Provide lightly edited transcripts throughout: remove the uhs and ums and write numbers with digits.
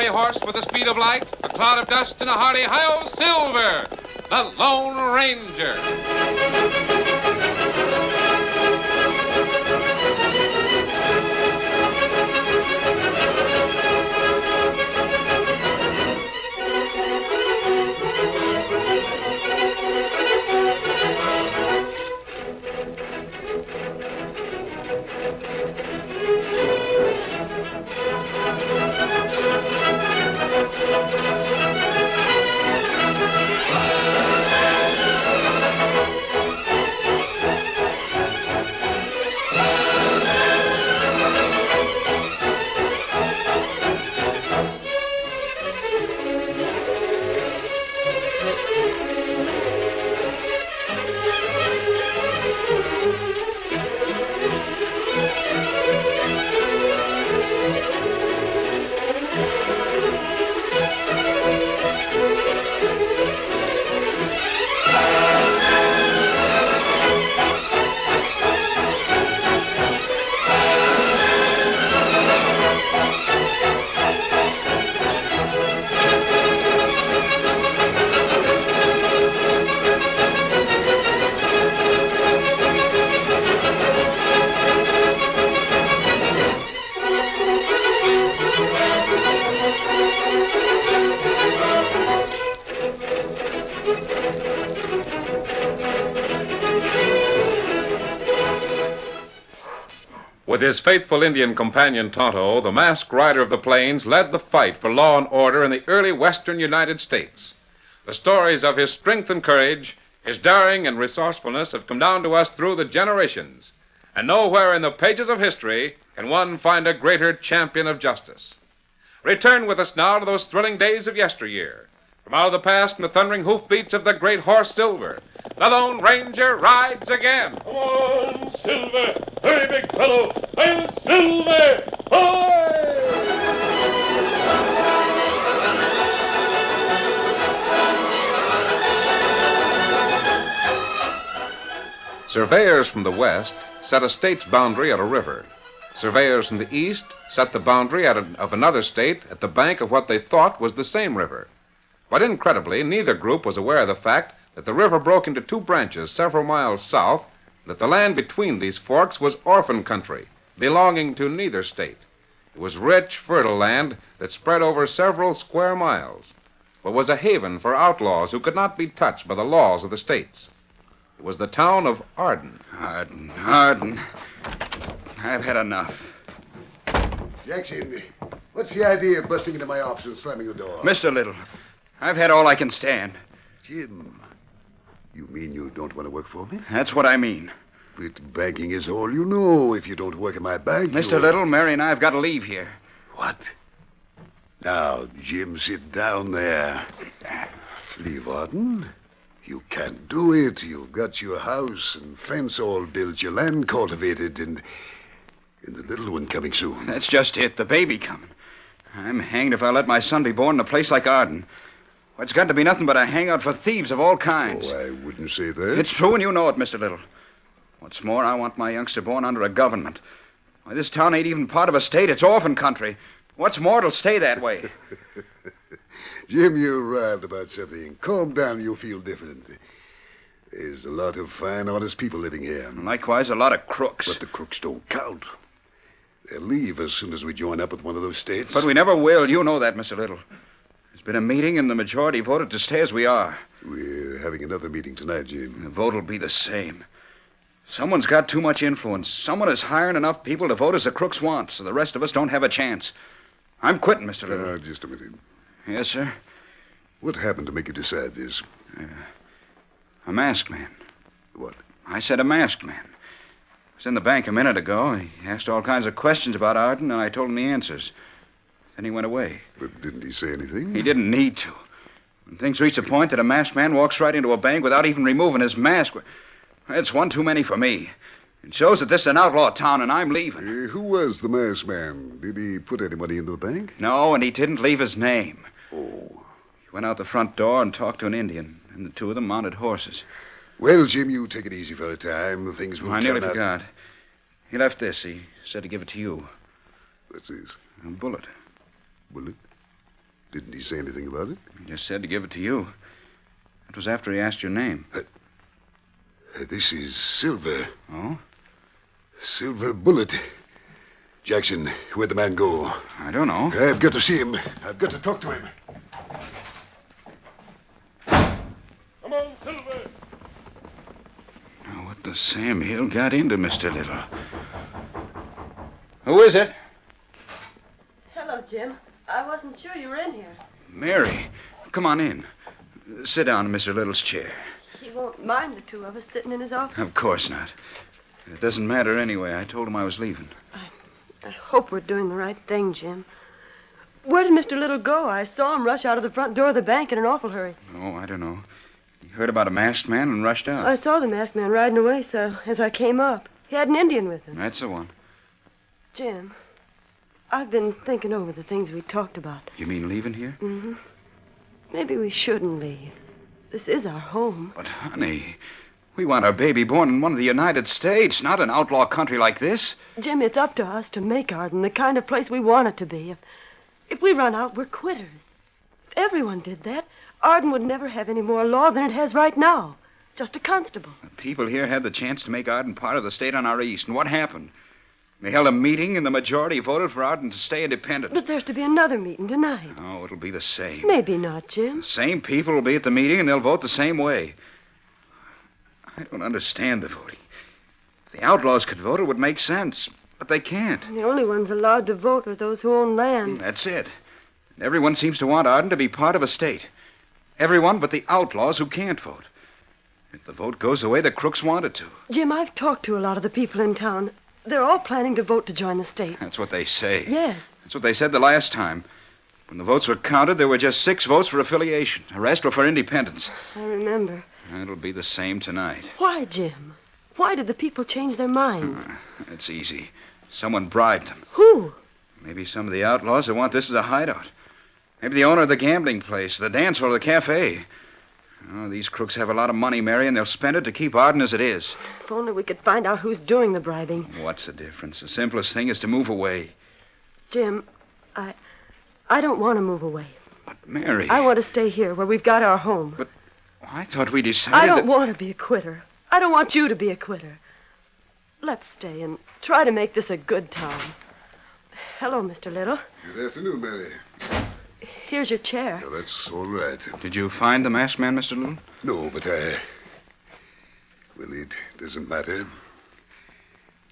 horse with the speed of light, a cloud of dust, and a hearty hi-yo Silver, the Lone Ranger. With his faithful Indian companion Tonto, the masked rider of the plains led the fight for law and order in the early western United States. The stories of his strength and courage, his daring and resourcefulness have come down to us through the generations. And nowhere in the pages of history can one find a greater champion of justice. Return with us now to those thrilling days of yesteryear. From out of the past and the thundering hoofbeats of the great horse Silver, the Lone Ranger rides again. Come on, Silver! Hurry, big fellow! I'm Silver! Hoy! Surveyors from the west set a state's boundary at a river. Surveyors from the east set the boundary of another state at the bank of what they thought was the same river. But incredibly, neither group was aware of the fact that the river broke into two branches several miles south, that the land between these forks was orphan country, belonging to neither state. It was rich, fertile land that spread over several square miles, but was a haven for outlaws who could not be touched by the laws of the states. It was the town of Arden. Arden. I've had enough. Jackson, what's the idea of busting into my office and slamming the door? Mr. Little, I've had all I can stand. Jim, you mean you don't want to work for me? That's what I mean. But banking is all you know. If you don't work in my bank, Mr. Little, Mary and I have got to leave here. What? Now, Jim, sit down there. Leave Arden? You can't do it. You've got your house and fence all built, your land cultivated, and the little one coming soon. That's just it, the baby coming. I'm hanged if I let my son be born in a place like Arden. Well, it's got to be nothing but a hangout for thieves of all kinds. Oh, I wouldn't say that. It's true, and you know it, Mr. Little. What's more, I want my youngster born under a government. Why, this town ain't even part of a state. It's orphan country. What's more, it'll stay that way. Jim, you arrived about something. Calm down, you'll feel different. There's a lot of fine, honest people living here. And likewise, a lot of crooks. But the crooks don't count. They'll leave as soon as we join up with one of those states. But we never will. You know that, Mr. Little. There's been a meeting, and the majority voted to stay as we are. We're having another meeting tonight, Jim. The vote will be the same. Someone's got too much influence. Someone is hiring enough people to vote as the crooks want, so the rest of us don't have a chance. I'm quitting, Mr. Little. Just a minute. Yes, sir? What happened to make you decide this? A masked man. What? I said a masked man. I was in the bank a minute ago. He asked all kinds of questions about Arden, and I told him the answers. Then he went away. But didn't he say anything? He didn't need to. When things reach a point that a masked man walks right into a bank without even removing his mask, it's one too many for me. It shows that this is an outlaw town, and I'm leaving. Who was the masked man? Did he put any money into the bank? No, and he didn't leave his name. Oh. He went out the front door and talked to an Indian, and the two of them mounted horses. Well, Jim, you take it easy for a time. Things will I nearly turn out... forgot. He left this. He said to give it to you. What's this? A bullet. Bullet? Didn't he say anything about it? He just said to give it to you. It was after he asked your name. This is Silver. Oh? Silver Bullet. Jackson, where'd the man go? I don't know. I've got to see him. I've got to talk to him. Come on, Silver. Now, what the Sam Hill got into, Mr. Little? Who is it? Hello, Jim. I wasn't sure you were in here. Mary. Come on in. Sit down in Mr. Little's chair. He won't mind the two of us sitting in his office. Of course not. It doesn't matter anyway. I told him I was leaving. I hope we're doing the right thing, Jim. Where did Mr. Little go? I saw him rush out of the front door of the bank in an awful hurry. Oh, I don't know. He heard about a masked man and rushed out. I saw the masked man riding away, so as I came up. He had an Indian with him. That's the one. Jim, I've been thinking over the things we talked about. You mean leaving here? Mm-hmm. Maybe we shouldn't leave. This is our home. But, honey, we want our baby born in one of the United States, not an outlaw country like this. Jim, it's up to us to make Arden the kind of place we want it to be. If we run out, we're quitters. If everyone did that, Arden would never have any more law than it has right now. Just a constable. The people here had the chance to make Arden part of the state on our east, and what happened? They held a meeting, and the majority voted for Arden to stay independent. But there's to be another meeting tonight. Oh, it'll be the same. Maybe not, Jim. The same people will be at the meeting, and they'll vote the same way. I don't understand the voting. If the outlaws could vote, it would make sense. But they can't. The only ones allowed to vote are those who own land. That's it. And everyone seems to want Arden to be part of a state. Everyone but the outlaws who can't vote. If the vote goes the way the crooks want it to. Jim, I've talked to a lot of the people in town. They're all planning to vote to join the state. That's what they say. Yes. That's what they said the last time. When the votes were counted, there were just 6 votes for affiliation. The rest were for independence. I remember. It'll be the same tonight. Why, Jim? Why did the people change their minds? It's easy. Someone bribed them. Who? Maybe some of the outlaws that want this as a hideout. Maybe the owner of the gambling place, the dance hall, the cafe. Oh, these crooks have a lot of money, Mary, and they'll spend it to keep Arden as it is. If only we could find out who's doing the bribing. What's the difference? The simplest thing is to move away. Jim, I don't want to move away. But, Mary... I want to stay here where we've got our home. But I thought we decided I don't that... want to be a quitter. I don't want you to be a quitter. Let's stay and try to make this a good town. Hello, Mr. Little. Good afternoon, Mary. Here's your chair. Now, that's all right. Did you find the masked man, Mr. Little? No, but well, it doesn't matter.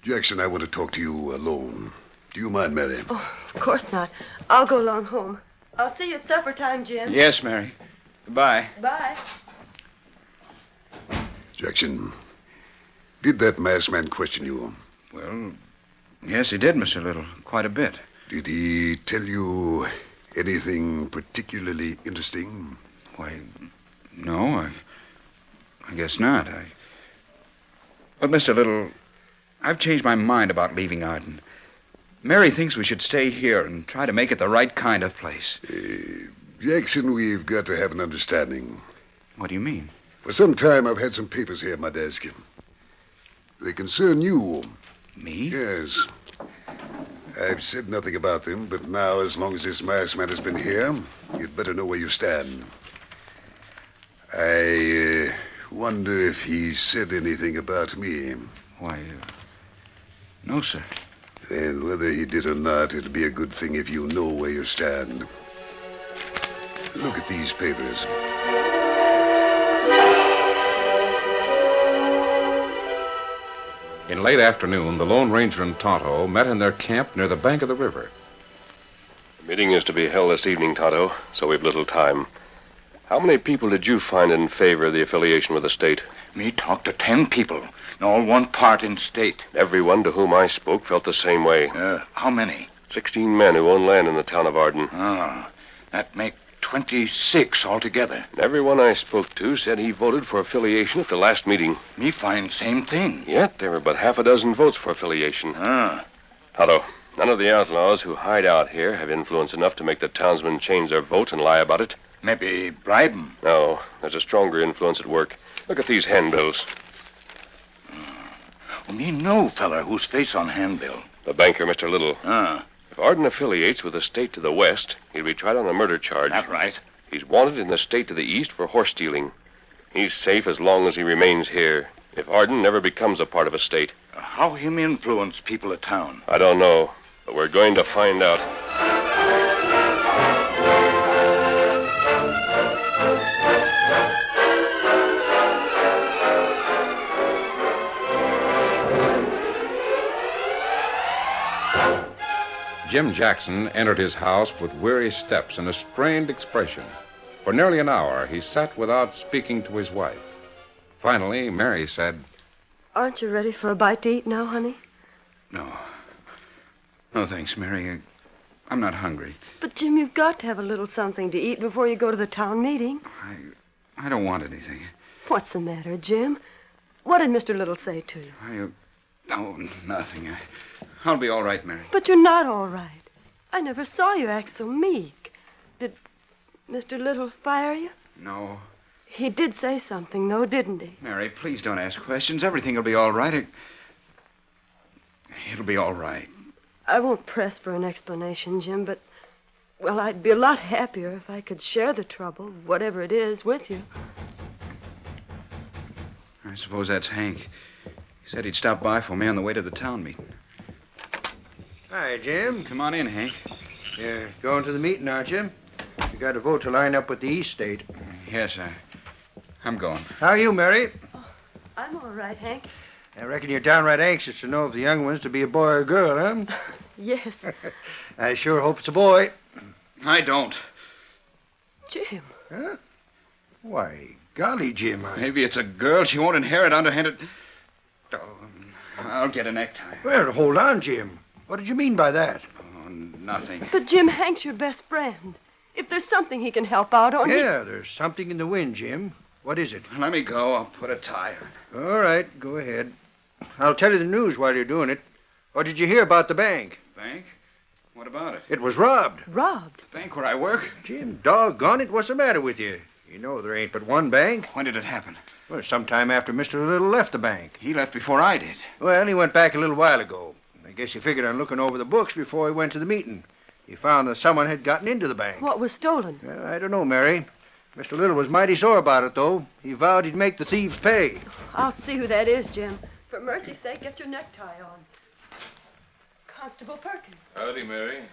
Jackson, I want to talk to you alone. Do you mind, Mary? Oh, of course not. I'll go along home. I'll see you at supper time, Jim. Yes, Mary. Goodbye. Bye. Jackson, did that masked man question you? Well, yes, he did, Mr. Little. Quite a bit. Did he tell you anything particularly interesting? Why, no, I guess not. But, Mr. Little, I've changed my mind about leaving Arden. Mary thinks we should stay here and try to make it the right kind of place. Jackson, we've got to have an understanding. What do you mean? For some time, I've had some papers here at my desk. They concern you. Me? Yes. I've said nothing about them, but now, as long as this masked man has been here, you'd better know where you stand. I wonder if he said anything about me. Why, no, sir. And whether he did or not, it'll be a good thing if you know where you stand. Look at these papers. In late afternoon, the Lone Ranger and Tonto met in their camp near the bank of the river. The meeting is to be held this evening, Tonto, so we've little time. How many people did you find in favor of the affiliation with the state? Me talked to 10 people, and all want part in state. Everyone to whom I spoke felt the same way. How many? 16 men who own land in the town of Arden. That make 26 altogether. And everyone I spoke to said he voted for affiliation at the last meeting. Me find same thing. Yet there were but half a dozen votes for affiliation. Tonto, none of the outlaws who hide out here have influence enough to make the townsmen change their vote and lie about it. Maybe bribe 'em. No, there's a stronger influence at work. Look at these handbills. Me know feller whose face on handbill. The banker, Mr. Little. If If Arden affiliates with the state to the west, he'll be tried on a murder charge. That's right. He's wanted in the state to the east for horse stealing. He's safe as long as he remains here. If Arden never becomes a part of a state. How him influence people of town? I don't know, but we're going to find out. Jim Jackson entered his house with weary steps and a strained expression. For nearly an hour, he sat without speaking to his wife. Finally, Mary said, Aren't you ready for a bite to eat now, honey? No. No, thanks, Mary. I'm not hungry. But, Jim, you've got to have a little something to eat before you go to the town meeting. I don't want anything. What's the matter, Jim? What did Mr. Little say to you? Oh, nothing. I'll be all right, Mary. But you're not all right. I never saw you act so meek. Did Mr. Little fire you? No. He did say something, though, didn't he? Mary, please don't ask questions. Everything will be all right. It'll be all right. I won't press for an explanation, Jim, but, well, I'd be a lot happier if I could share the trouble, whatever it is, with you. I suppose that's Hank. He said he'd stop by for me on the way to the town meeting. Hi, Jim. Come on in, Hank. You're going to the meeting, aren't you? You got a vote to line up with the East State. Yes, I'm going. How are you, Mary? Oh, I'm all right, Hank. I reckon you're downright anxious to know if the young one's to be a boy or a girl, huh? Yes. I sure hope it's a boy. I don't. Jim. Huh? Why, golly, Jim, Maybe it's a girl. She won't inherit underhanded. Oh, I'll get a necktie. Well, hold on, Jim. What did you mean by that? Oh, nothing. But, Jim, Hank's your best friend. If there's something he can help out on... Yeah, there's something in the wind, Jim. What is it? Let me go. I'll put a tie on. All right, go ahead. I'll tell you the news while you're doing it. What did you hear about the bank? Bank? What about it? It was robbed. Robbed? The bank where I work? Jim, doggone it, what's the matter with you? You know there ain't but one bank. When did it happen? Well, sometime after Mr. Little left the bank. He left before I did. Well, he went back a little while ago. I guess he figured on looking over the books before he went to the meeting. He found that someone had gotten into the bank. What was stolen? Well, I don't know, Mary. Mr. Little was mighty sore about it, though. He vowed he'd make the thieves pay. I'll see who that is, Jim. For mercy's sake, get your necktie on. Constable Perkins. Howdy, Mary.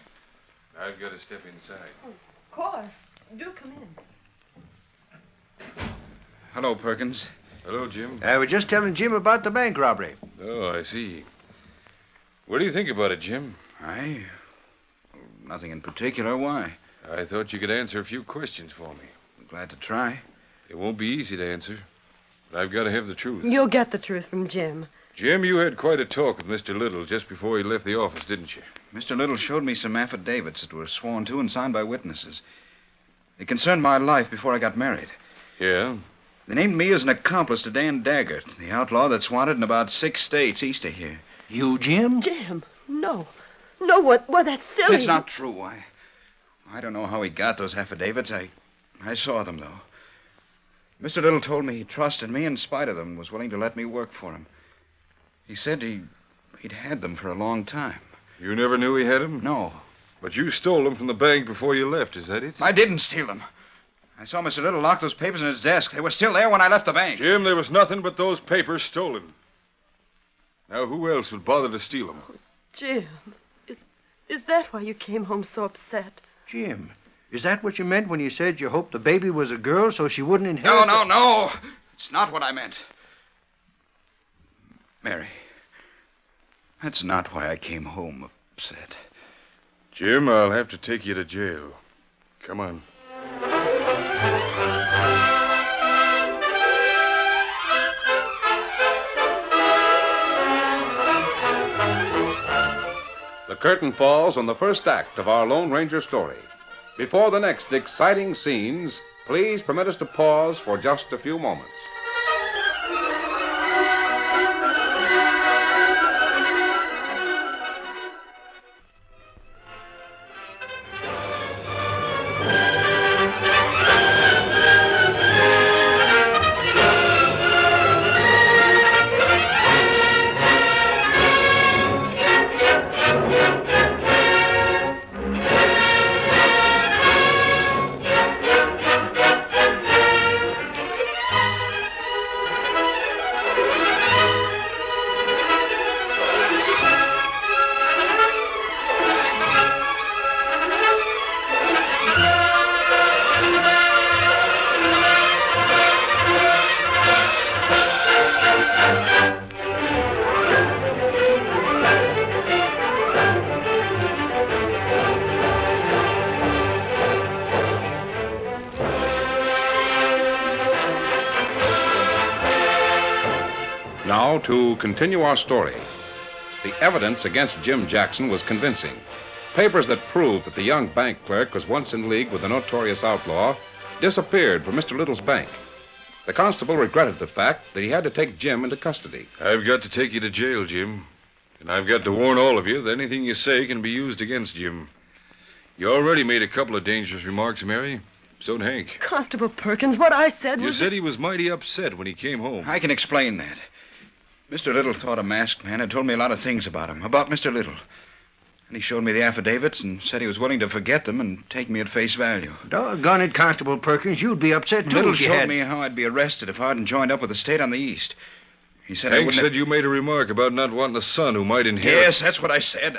I've got to step inside. Oh, of course. Do come in. Hello, Perkins. Hello, Jim. I was just telling Jim about the bank robbery. Oh, I see. What do you think about it, Jim? Nothing in particular. Why? I thought you could answer a few questions for me. Glad to try. It won't be easy to answer, but I've got to have the truth. You'll get the truth from Jim. Jim, you had quite a talk with Mr. Little just before he left the office, didn't you? Mr. Little showed me some affidavits that were sworn to and signed by witnesses. They concerned my life before I got married. Yeah? They named me as an accomplice to Dan Daggett, the outlaw that's wanted in about 6 states east of here. You, Jim? Jim, no. No, what? Why, that's silly. It's not true. I don't know how he got those affidavits. I saw them, though. Mr. Little told me he trusted me in spite of them and was willing to let me work for him. He said he'd had them for a long time. You never knew he had them? No. But you stole them from the bank before you left, is that it? I didn't steal them. I saw Mr. Little lock those papers in his desk. They were still there when I left the bank. Jim, there was nothing but those papers stolen. Now, who else would bother to steal them? Jim, is that why you came home so upset? Jim, is that what you meant when you said you hoped the baby was a girl so she wouldn't inherit... No. It's not what I meant. Mary, that's not why I came home upset. Jim, I'll have to take you to jail. Come on. The curtain falls on the first act of our Lone Ranger story. Before the next exciting scenes, please permit us to pause for just a few moments. Now, to continue our story. The evidence against Jim Jackson was convincing. Papers that proved that the young bank clerk was once in league with the notorious outlaw disappeared from Mr. Little's bank. The constable regretted the fact that he had to take Jim into custody. I've got to take you to jail, Jim. And I've got to warn all of you that anything you say can be used against Jim. You already made a couple of dangerous remarks, Mary. So did Hank. Constable Perkins, what I said was... You said he was mighty upset when he came home. I can explain that. Mr. Little thought a masked man had told me a lot of things about him, about Mr. Little. And he showed me the affidavits and said he was willing to forget them and take me at face value. Doggone it, Constable Perkins, you'd be upset, too, Little if you showed had... me how I'd be arrested if Arden joined up with the state on the east. He said I Hank wouldn't said you made a remark about not wanting a son who might inherit... Yes, that's what I said.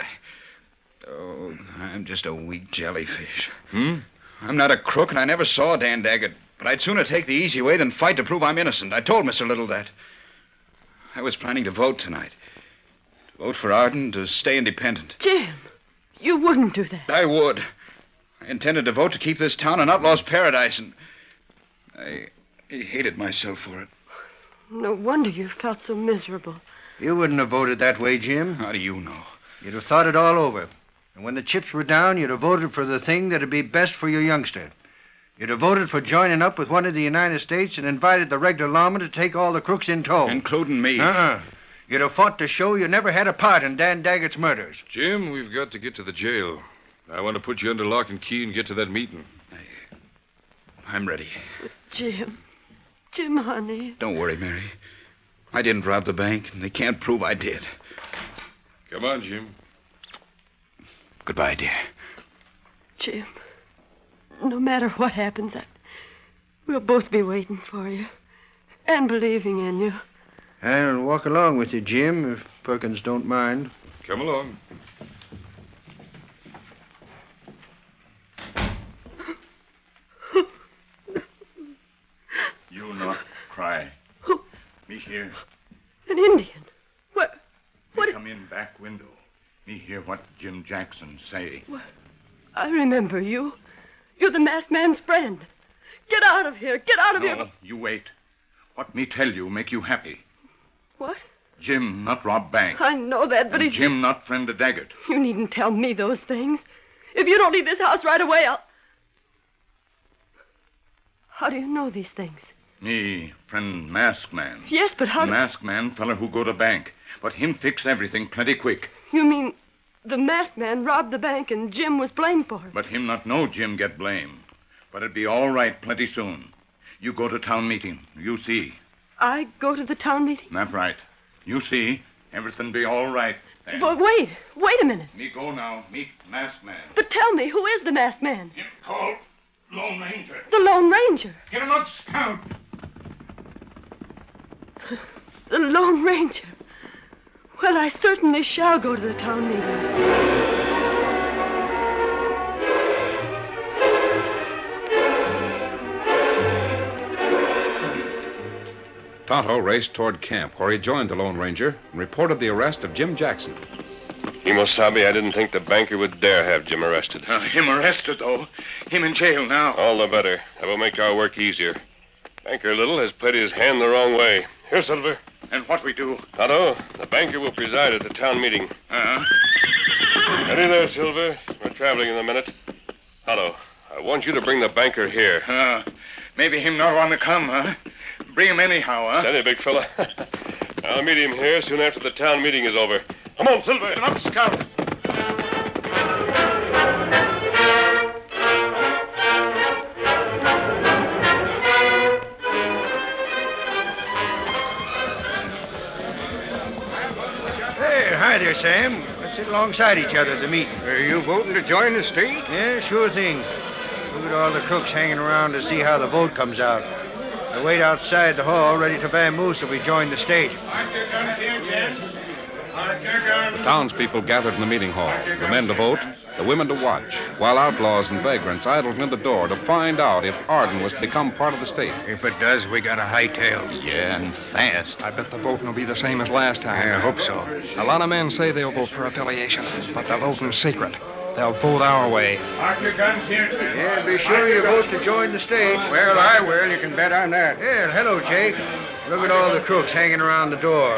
Oh, I'm just a weak jellyfish. I'm not a crook, and I never saw Dan Daggett. But I'd sooner take the easy way than fight to prove I'm innocent. I told Mr. Little that. I was planning to vote tonight. To vote for Arden, to stay independent. Jim, you wouldn't do that. I would. I intended to vote to keep this town an outlaw's paradise, and I hated myself for it. No wonder you felt so miserable. You wouldn't have voted that way, Jim. How do you know? You'd have thought it all over. And when the chips were down, you'd have voted for the thing that'd be best for your youngster. You'd have voted for joining up with one of the United States and invited the regular lawmen to take all the crooks in tow. Including me. You'd have fought to show you never had a part in Dan Daggett's murders. Jim, we've got to get to the jail. I want to put you under lock and key and get to that meeting. I'm ready. Jim, honey. Don't worry, Mary. I didn't rob the bank, and they can't prove I did. Come on, Jim. Goodbye, dear. Jim, no matter what happens, we'll both be waiting for you and believing in you. I'll walk along with you, Jim, if Perkins don't mind. Come along. You not cry. Me here. An Indian? What? Me come in back window. Me hear what Jim Jackson say. What? I remember you. You're the masked man's friend. Get out of here. Get out of here. No, you wait. What me tell you make you happy. What? Jim not rob bank. I know that, but and Jim not friend of Daggett. You needn't tell me those things. If you don't leave this house right away, I'll... How do you know these things? Me friend masked man. Yes, but how... Masked man, fella who go to bank. But him fix everything plenty quick. You mean the masked man robbed the bank and Jim was blamed for it? But him not know Jim get blame. But it be all right plenty soon. You go to town meeting. You see. I go to the town meeting? That's right. You see. Everything be all right then. But wait a minute. Me go now. Meet masked man. But tell me, who is the masked man? Him called Lone Ranger. The Lone Ranger. Get him up, scout. The Lone Ranger. Well, I certainly shall go to the town meeting. Tonto raced toward camp, where he joined the Lone Ranger and reported the arrest of Jim Jackson. Kimosabe, I didn't think the banker would dare have Jim arrested. Him arrested, though. Him in jail now. All the better. That will make our work easier. Banker Little has played his hand the wrong way. Here, Silver. And what we do? Tonto, the banker will preside at the town meeting. Ready there, Silver. We're traveling in a minute. Tonto, I want you to bring the banker here. Maybe him not want to come, huh? Bring him anyhow, huh? Steady, big fella. I'll meet him here soon after the town meeting is over. Come on, Silver. Get up, scout. Hey, hi there, Sam. Let's sit alongside each other at the meeting. Are you voting to join the state? Yeah, sure thing. Look at all the crooks hanging around to see how the vote comes out. They wait outside the hall ready to vamoose if we join the state. The townspeople gathered in the meeting hall, the men to vote, the women to watch, while outlaws and vagrants idled near the door to find out if Arden was to become part of the state. If it does, we got a hightail. Yeah, and fast. I bet the voting will be the same as last time. I hope so. A lot of men say they'll vote for affiliation, but they're voting secret. They'll vote our way. Park your guns here, Sam. Yeah, be sure you vote to join the state. Well, I will. You can bet on that. Yeah, hello, Jake. Look at all the crooks hanging around the door.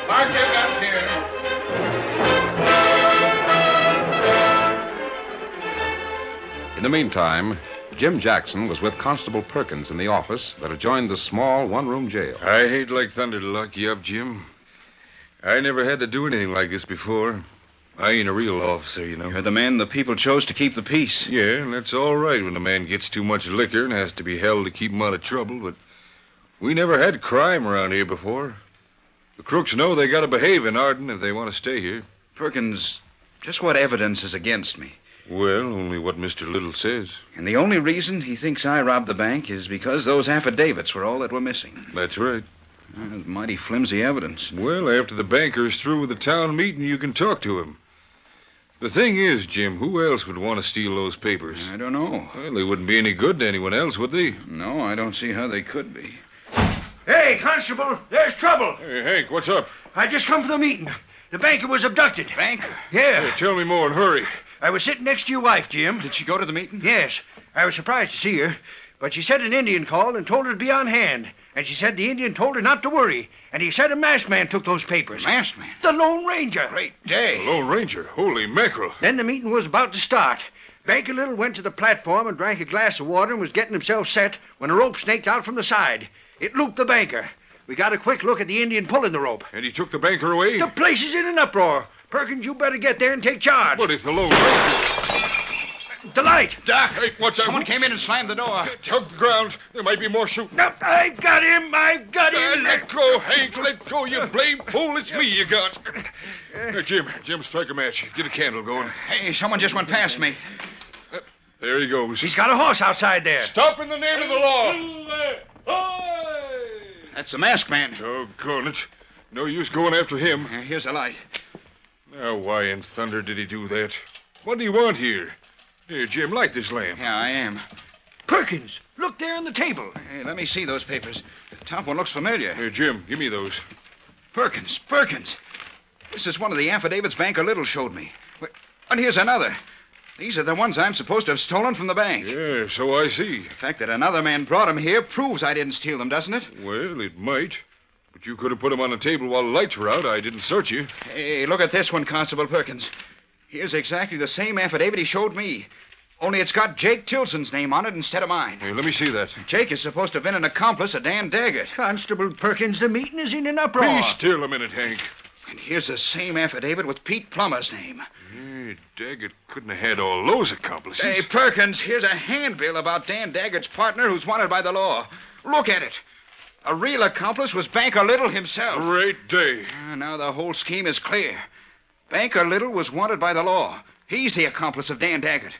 Mark your guns here. In the meantime, Jim Jackson was with Constable Perkins in the office that adjoined the small one-room jail. I hate like thunder to lock you up, Jim. I never had to do anything like this before. I ain't a real officer, you know. You're the man the people chose to keep the peace. Yeah, and that's all right when a man gets too much liquor and has to be held to keep him out of trouble, but we never had crime around here before. The crooks know they gotta behave in Arden if they want to stay here. Perkins, just what evidence is against me? Well, only what Mr. Little says. And the only reason he thinks I robbed the bank is because those affidavits were all that were missing. That's right. That's mighty flimsy evidence. Well, after the banker's through with the town meeting, you can talk to him. The thing is, Jim, who else would want to steal those papers? I don't know. Well, they wouldn't be any good to anyone else, would they? No, I don't see how they could be. Hey, Constable, there's trouble. Hey, Hank, what's up? I just come from the meeting. The banker was abducted. Banker? Yeah. Hey, tell me more and hurry. I was sitting next to your wife, Jim. Did she go to the meeting? Yes. I was surprised to see her, but she said an Indian called and told her to be on hand. And she said the Indian told her not to worry. And he said a masked man took those papers. Masked man? The Lone Ranger. Great day. The Lone Ranger? Holy mackerel. Then the meeting was about to start. Banker Little went to the platform and drank a glass of water and was getting himself set when a rope snaked out from the side. It looped the banker. We got a quick look at the Indian pulling the rope. And he took the banker away? The place is in an uproar. Perkins, you better get there and take charge. What if the Lone Ranger... The light! Doc, Hey, what's that? someone came in and slammed the door. Tug the ground. There might be more shooting. No, I've got him! I've got him! Let go, Hank. Let go, you blame fool. It's me you got. Jim, strike a match. Get a candle going. Hey, someone just went past me. There he goes. He's got a horse outside there. Stop in the name of the law. Silver! Ahoy! That's the masked man. Doggone it. No use going after him. Here's a light. Now, why in thunder did he do that? What do you want here? Here, Jim, light this lamp. Yeah, I am. Perkins, look there on the table. Hey, let me see those papers. The top one looks familiar. Here, Jim, give me those. Perkins. This is one of the affidavits Banker Little showed me. And here's another. These are the ones I'm supposed to have stolen from the bank. Yeah, so I see. The fact that another man brought them here proves I didn't steal them, doesn't it? Well, it might. But you could have put them on the table while the lights were out. I didn't search you. Hey, look at this one, Constable Perkins. Here's exactly the same affidavit he showed me. Only it's got Jake Tilson's name on it instead of mine. Hey, let me see that. Jake is supposed to have been an accomplice of Dan Daggett. Constable Perkins, the meeting is in an uproar. Be still a minute, Hank. And here's the same affidavit with Pete Plummer's name. Hey, Daggett couldn't have had all those accomplices. Hey, Perkins, here's a handbill about Dan Daggett's partner who's wanted by the law. Look at it. A real accomplice was Banker Little himself. Great day. Now the whole scheme is clear. Banker Little was wanted by the law. He's the accomplice of Dan Daggett.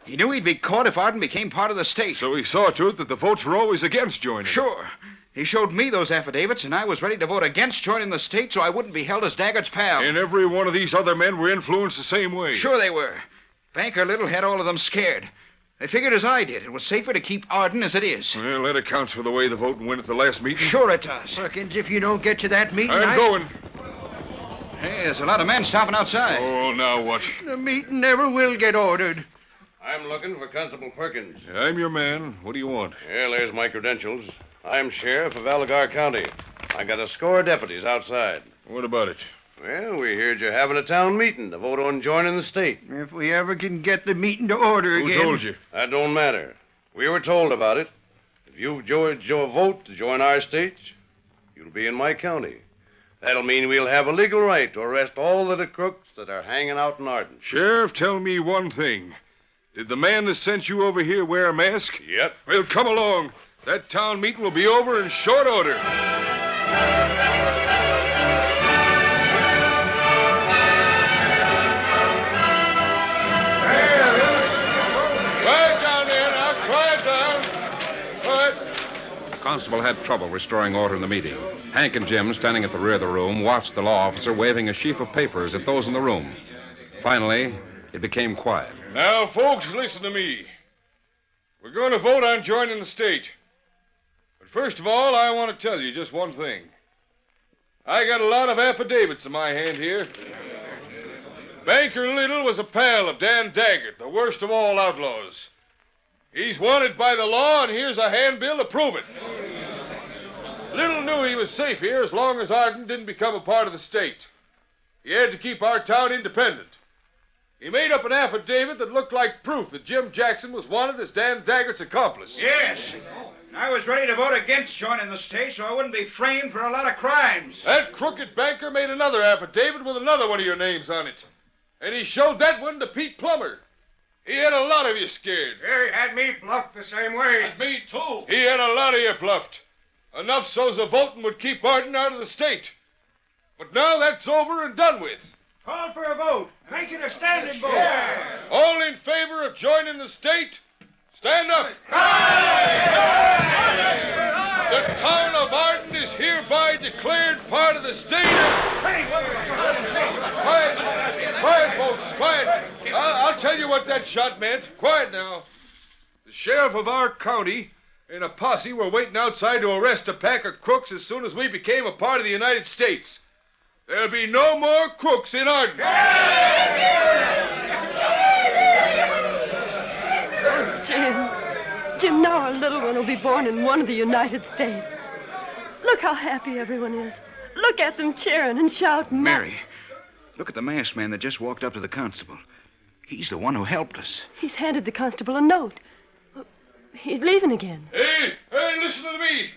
He knew he'd be caught if Arden became part of the state. So he saw to it that the votes were always against joining. Sure. He showed me those affidavits, and I was ready to vote against joining the state so I wouldn't be held as Daggett's pal. And every one of these other men were influenced the same way. Sure they were. Banker Little had all of them scared. They figured as I did. It was safer to keep Arden as it is. Well, that accounts for the way the vote went at the last meeting. Sure it does. Perkins, if you don't get to that meeting, I'm going. Hey, there's a lot of men stopping outside. Oh, now what? The meeting never will get ordered. I'm looking for Constable Perkins. I'm your man. What do you want? Well, there's my credentials. I'm sheriff of Algar County. I got a score of deputies outside. What about it? Well, we heard you're having a town meeting to vote on joining the state. If we ever can get the meeting to order Who again. told you? That don't matter. We were told about it. If you've joined your vote to join our state, you'll be in my county. That'll mean we'll have a legal right to arrest all of the crooks that are hanging out in Arden. Sheriff, tell me one thing. Did the man that sent you over here wear a mask? Yep. Well, come along. That town meeting will be over in short order. The constable had trouble restoring order in the meeting. Hank and Jim, standing at the rear of the room, watched the law officer waving a sheaf of papers at those in the room. Finally, it became quiet. Now, folks, listen to me. We're going to vote on joining the state. But first of all, I want to tell you just one thing. I got a lot of affidavits in my hand here. Banker Little was a pal of Dan Daggett, the worst of all outlaws. He's wanted by the law, and here's a handbill to prove it. Little knew he was safe here as long as Arden didn't become a part of the state. He had to keep our town independent. He made up an affidavit that looked like proof that Jim Jackson was wanted as Dan Daggett's accomplice. Yes. I was ready to vote against joining the state so I wouldn't be framed for a lot of crimes. That crooked banker made another affidavit with another one of your names on it. And he showed that one to Pete Plummer. He had a lot of you scared. He had me bluffed the same way. And me, too. He had a lot of you bluffed. Enough so's the voting would keep Arden out of the state. But now that's over and done with. Call for a vote. Make it a standing vote. Yeah. All in favor of joining the state, stand up. The town of Arden is hereby declared part of the state of... Quiet, folks, quiet. I'll tell you what that shot meant. Quiet now. The sheriff of our county and a posse were waiting outside to arrest a pack of crooks as soon as we became a part of the United States. There'll be no more crooks in Arden. Oh, Jim, now our little one will be born in one of the United States. Look how happy everyone is. Look at them cheering and shouting. Mary, look at the masked man that just walked up to the constable. He's the one who helped us. He's handed the constable a note. He's leaving again. Hey, listen to me.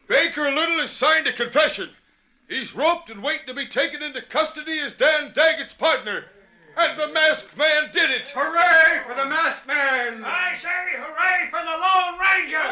Baker Little has signed a confession. He's roped and waiting to be taken into custody as Dan Daggett's partner. And the masked man did it. Hooray for the masked man. I say hooray for the Lone Ranger.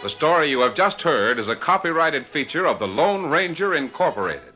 The story you have just heard is a copyrighted feature of the Lone Ranger Incorporated.